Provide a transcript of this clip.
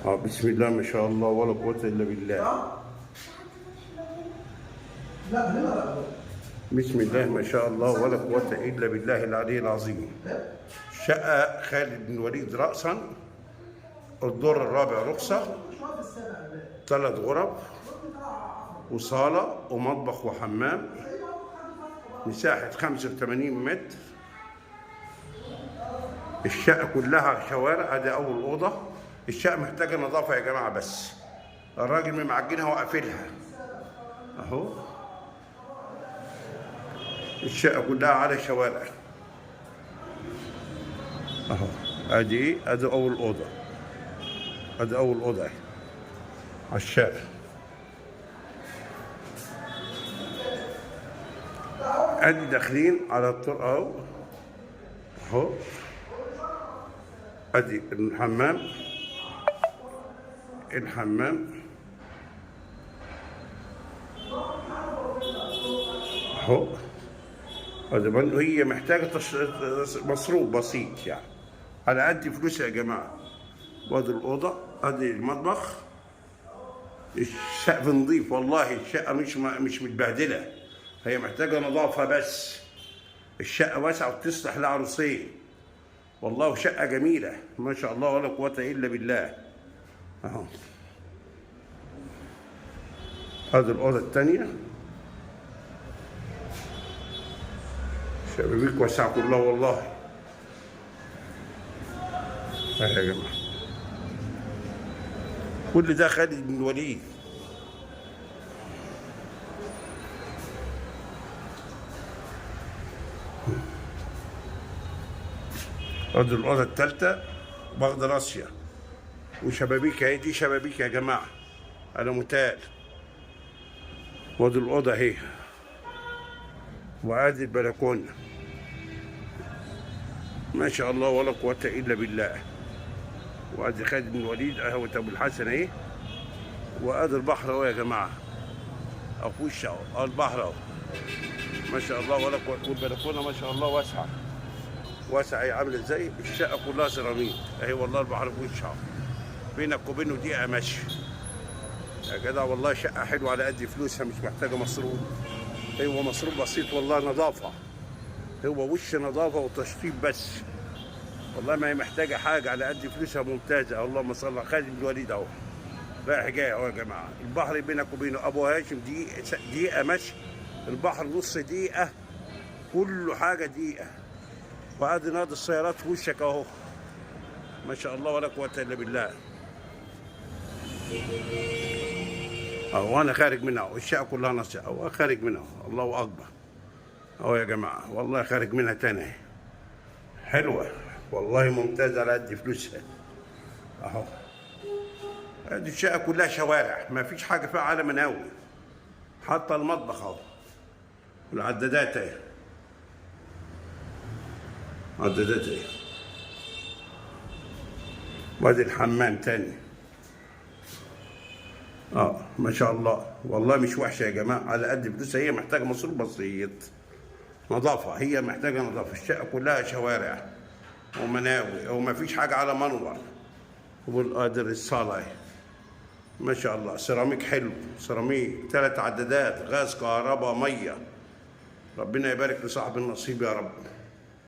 بسم الله ما شاء الله ولا قوة إلا بالله. بسم الله ما شاء الله ولا قوة إلا بالله العلي العظيم. شقة خالد بن الوليد رأسا، الدور الرابع رخصة، 3 غرف وصالة ومطبخ وحمام، مساحة 85 متر. الشقة كلها شوارع. ادي أول أوضة. الشقة محتاجة نظافة يا جماعة، بس الراجل ممعجنها وقافلها أهو. الشقة كلها على شوارع أهو. ادي إيه؟ ادي أول أوضة. ادي أول أوضة أهي على الشارع. ادي داخلين على الطرق اهو اهو. ادي الحمام اهو. ادي هي محتاجه مصروف بسيط يعني على قد فلوسها يا جماعه. وادي الاوضه. ادي المطبخ. السقف نظيف والله. الشقه مش متبهدله، هي محتاجه نظافه بس. الشقه واسعه وتصلح لعروسين والله، شقه جميله ما شاء الله ولا قوه الا بالله اهو. هذه الاوضه الثانيه. شبابيك واسعه كلها والله اهي يا جماعه. كل ده خالد بن الوليد. ادي الاوضه الثالثه واخده راسيه وشبابيك اهي. دي شبابيك يا جماعه على متال. وادي الاوضه اهي، وادي البلكونه ما شاء الله ولا قوه الا بالله. وادي خالد بن الوليد اهو ابو الحسن اهي. وادي البحر اهو يا جماعه اهو في وش اهو البحر اهو ما شاء الله ولا قوه. والبلكونه ما شاء الله واسعه واسعه. اهي عامله ازاي؟ الشقه كلها سيراميك اهي والله. البحر في وش اهو، بينك وبينه دقيقه مشي يا جدع. والله شقه حلوه على قد فلوسها، مش محتاجه مصروف. هو مصروف بسيط والله. نظافه، هو وش نظافه وتشطيب بس والله. ما هي محتاجه حاجه، على قد فلوسها ممتازه. اللهم صل على خالد بن الوليد اهو رايح جاي اهو يا جماعه. البحر بينك وبينه ابو هاشم دقيقه مشي. البحر نص دقيقه، كله حاجه دقيقه. وادي نادي السيارات في وشك اهو ما شاء الله ولا قوه الا بالله اهو. انا خارج منها اهو. الشقه كلها نص اهو خارج منها اهو. الله اكبر اهو يا جماعه والله. خارج منها تاني اهي. حلوه والله ممتازه على قد فلوسها اهو. ادي الشقه كلها شوارع، ما فيش حاجه فيها على مناوي. حتى المطبخ اهو. والعدادات اهي. عدادات اهي. وادي الحمام تاني ما شاء الله والله. مش وحشه يا جماعه على قد فلوسها. هي محتاجه مصروف بسيط، نظافه. هي محتاجه نظافه. الشقه كلها شوارع ومناوي وما فيش حاجه على منور. والقادر الصاله اهي ما شاء الله. سيراميك حلو، سيراميك 3 عدادات غاز كهرباء ميه. ربنا يبارك لصاحب النصيب يا رب.